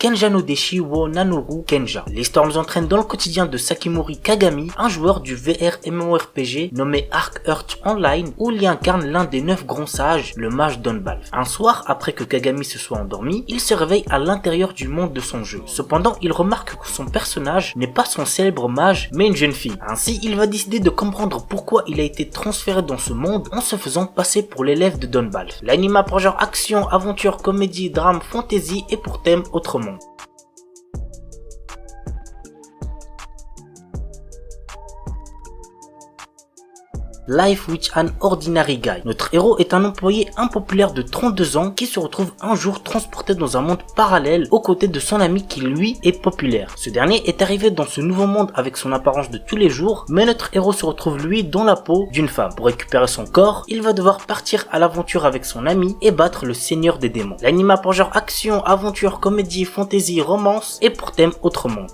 Kenja no Deshi wo Nanoru Kenja. L'histoire nous entraîne dans le quotidien de Sakimori Kagami, un joueur du VR MMORPG nommé Arc Earth Online, où il y incarne l'un des 9 grands sages, le mage Donbalf. Un soir, après que Kagami se soit endormi, il se réveille à l'intérieur du monde de son jeu. Cependant, il remarque que son personnage n'est pas son célèbre mage, mais une jeune fille. Ainsi, il va décider de comprendre pourquoi il a été transféré dans ce monde en se faisant passer pour l'élève de Donbalf. L'anime a pour genre action, aventure, comédie, drame, fantasy et pour thème autre monde. Life with an Ordinary Guy. Notre héros est un employé impopulaire de 32 ans qui se retrouve un jour transporté dans un monde parallèle aux côtés de son ami qui lui est populaire. Ce dernier est arrivé dans ce nouveau monde avec son apparence de tous les jours, mais notre héros se retrouve lui dans la peau d'une femme. Pour récupérer son corps, il va devoir partir à l'aventure avec son ami et battre le seigneur des démons. L'anime a pour genre action, aventure, comédie, fantasy, romance et pour thème autre monde.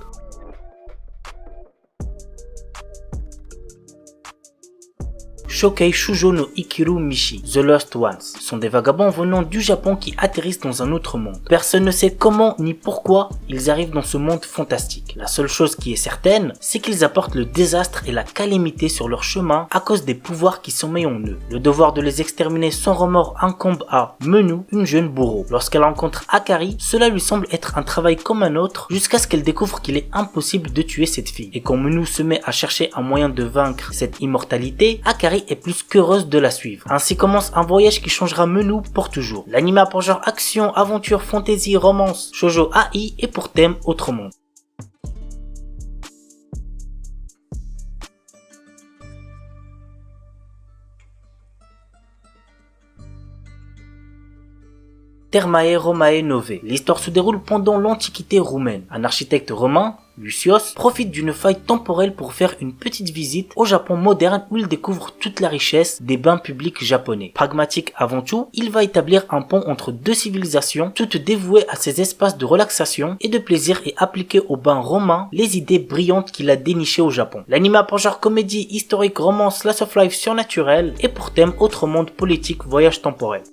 Shokei Shujo no Ikiru Mishi, The Lost Ones, sont des vagabonds venant du Japon qui atterrissent dans un autre monde. Personne ne sait comment ni pourquoi ils arrivent dans ce monde fantastique. La seule chose qui est certaine, c'est qu'ils apportent le désastre et la calamité sur leur chemin à cause des pouvoirs qui sommeillent en eux. Le devoir de les exterminer sans remords incombe à Menu, une jeune bourreau. Lorsqu'elle rencontre Akari, cela lui semble être un travail comme un autre jusqu'à ce qu'elle découvre qu'il est impossible de tuer cette fille. Et quand Menu se met à chercher un moyen de vaincre cette immortalité, Akari est plus qu'heureuse de la suivre. Ainsi commence un voyage qui changera Menu pour toujours. L'anime a pour genre action, aventure, fantasy, romance, shoujo AI et pour thème autre monde. Thermae Romae Nove. L'histoire se déroule pendant l'Antiquité roumaine. Un architecte romain, Lucius, profite d'une faille temporelle pour faire une petite visite au Japon moderne où il découvre toute la richesse des bains publics japonais. Pragmatique avant tout, il va établir un pont entre deux civilisations, toutes dévouées à ces espaces de relaxation et de plaisir et appliquer aux bains romains les idées brillantes qu'il a dénichées au Japon. L'anime a pour genre comédie, historique, romance, slice of life surnaturel et pour thème autre monde, politique, voyage temporel.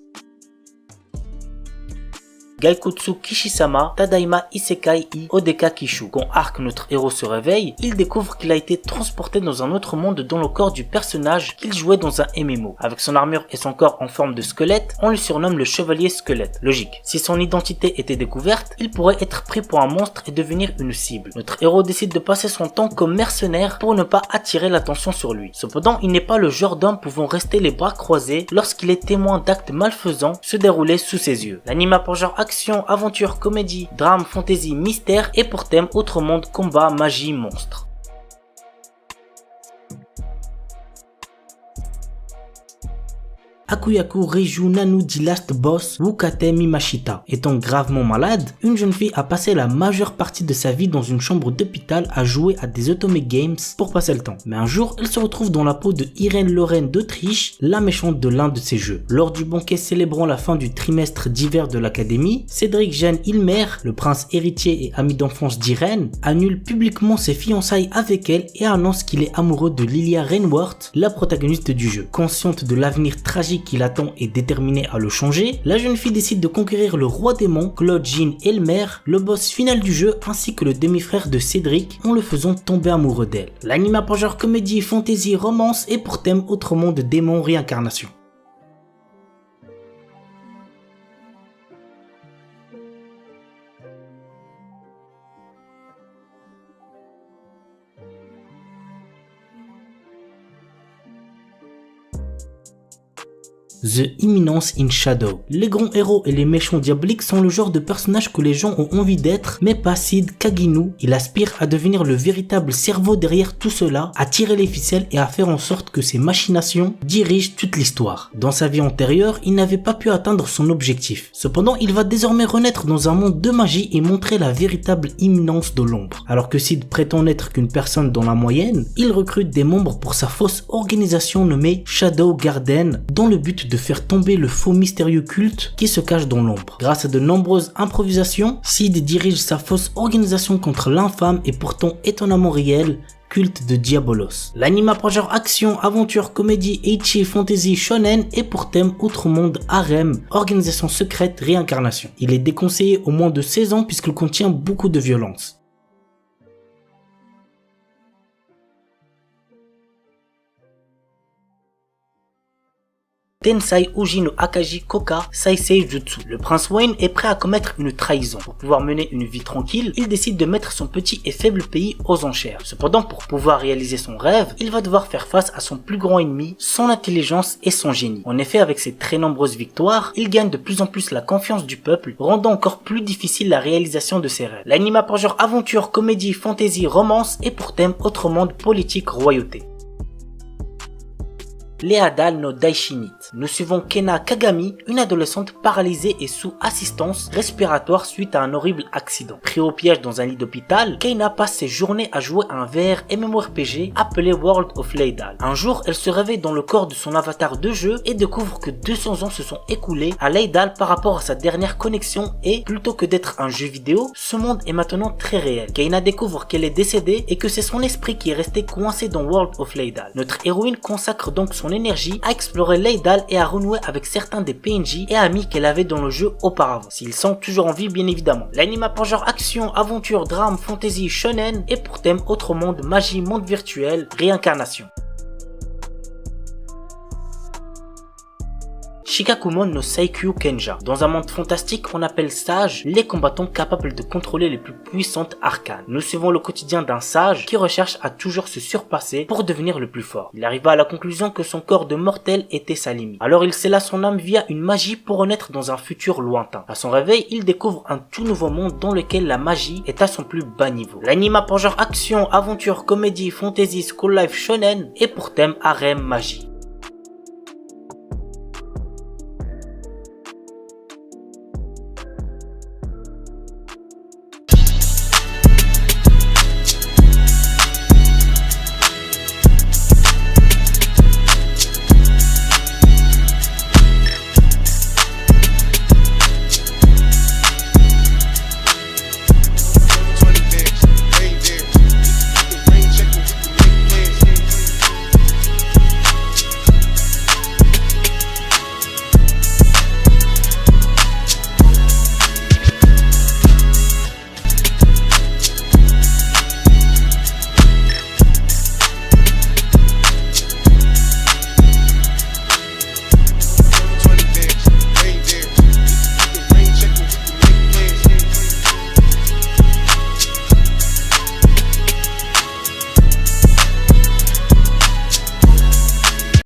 Gaikutsu Kishisama Tadaima Isekai I Odeka Kishu. Quand Arc, notre héros, se réveille, il découvre qu'il a été transporté dans un autre monde dans le corps du personnage qu'il jouait dans un MMO. Avec son armure et son corps en forme de squelette, on lui surnomme le chevalier squelette. Logique. Si son identité était découverte, il pourrait être pris pour un monstre et devenir une cible. Notre héros décide de passer son temps comme mercenaire pour ne pas attirer l'attention sur lui. Cependant, il n'est pas le genre d'homme pouvant rester les bras croisés lorsqu'il est témoin d'actes malfaisants se dérouler sous ses yeux. L'anime a pour genre action, aventure, comédie, drame, fantasy, mystère et pour thème autre monde, combat, magie, monstre. Akuyaku Reiju Nanu dit Last Boss Wukate Mimashita. Étant gravement malade, une jeune fille a passé la majeure partie de sa vie dans une chambre d'hôpital à jouer à des Otome Games pour passer le temps. Mais un jour, elle se retrouve dans la peau de Irène Lorraine d'Autriche, la méchante de l'un de ses jeux. Lors du banquet célébrant la fin du trimestre d'hiver de l'académie, Cédric Jeanne Ilmer, le prince héritier et ami d'enfance d'Irène, annule publiquement ses fiançailles avec elle et annonce qu'il est amoureux de Lilia Rainworth, la protagoniste du jeu. Consciente de l'avenir tragique qui l'attend et déterminée à le changer, la jeune fille décide de conquérir le roi démon, Claude Jean Elmer, le boss final du jeu ainsi que le demi-frère de Cédric en le faisant tomber amoureux d'elle. L'anime a pour genre comédie, fantasy, romance et pour thème autre monde, démon, réincarnation. The Imminence in Shadow. Les grands héros et les méchants diaboliques sont le genre de personnages que les gens ont envie d'être, mais pas Sid Kaginu. Il aspire à devenir le véritable cerveau derrière tout cela, à tirer les ficelles et à faire en sorte que ses machinations dirigent toute l'histoire. Dans sa vie antérieure, il n'avait pas pu atteindre son objectif. Cependant, il va désormais renaître dans un monde de magie et montrer la véritable imminence de l'ombre. Alors que Sid prétend n'être qu'une personne dans la moyenne, il recrute des membres pour sa fausse organisation nommée Shadow Garden, dans le but de faire tomber le faux mystérieux culte qui se cache dans l'ombre. Grâce à de nombreuses improvisations, Sid dirige sa fausse organisation contre l'infâme et pourtant étonnamment réelle culte de Diabolos. L'anime apprend genre action, aventure, comédie, ecchi, fantasy, shonen et pour thème autre monde, harem, organisation secrète, réincarnation. Il est déconseillé au moins de 16 ans puisqu'il contient beaucoup de violence. Tensai Uji no Akaji Koka Saisei Jutsu. Le prince Wayne est prêt à commettre une trahison. Pour pouvoir mener une vie tranquille, il décide de mettre son petit et faible pays aux enchères. Cependant, pour pouvoir réaliser son rêve, il va devoir faire face à son plus grand ennemi, son intelligence et son génie. En effet, avec ses très nombreuses victoires, il gagne de plus en plus la confiance du peuple, rendant encore plus difficile la réalisation de ses rêves. L'anime a pour genre aventure, comédie, fantasy, romance et pour thème autre monde, politique, royauté. Leadal no Daishinit. Nous suivons Kena Kagami, une adolescente paralysée et sous assistance respiratoire suite à un horrible accident. Pris au piège dans un lit d'hôpital, Kena passe ses journées à jouer à un VR MMORPG appelé World of Leadal. Un jour, elle se réveille dans le corps de son avatar de jeu et découvre que 200 ans se sont écoulés à Leadal par rapport à sa dernière connexion et, plutôt que d'être un jeu vidéo, ce monde est maintenant très réel. Kena découvre qu'elle est décédée et que c'est son esprit qui est resté coincé dans World of Leadal. Notre héroïne consacre donc son énergie à explorer Leadal et à renouer avec certains des PNJ et amis qu'elle avait dans le jeu auparavant, s'ils sont toujours en vie bien évidemment. L'anime a pour genre action, aventure, drame, fantasy, shonen et pour thème autre monde, magie, monde virtuel, réincarnation. Shikakumon no Saikyu Kenja. Dans un monde fantastique, on appelle sages les combattants capables de contrôler les plus puissantes arcanes. Nous suivons le quotidien d'un sage qui recherche à toujours se surpasser pour devenir le plus fort. Il arriva à la conclusion que son corps de mortel était sa limite. Alors il scella son âme via une magie pour renaître dans un futur lointain. À son réveil, il découvre un tout nouveau monde dans lequel la magie est à son plus bas niveau. L'anime a pour genre action, aventure, comédie, fantasy, school life, shonen et pour thème harem, magie.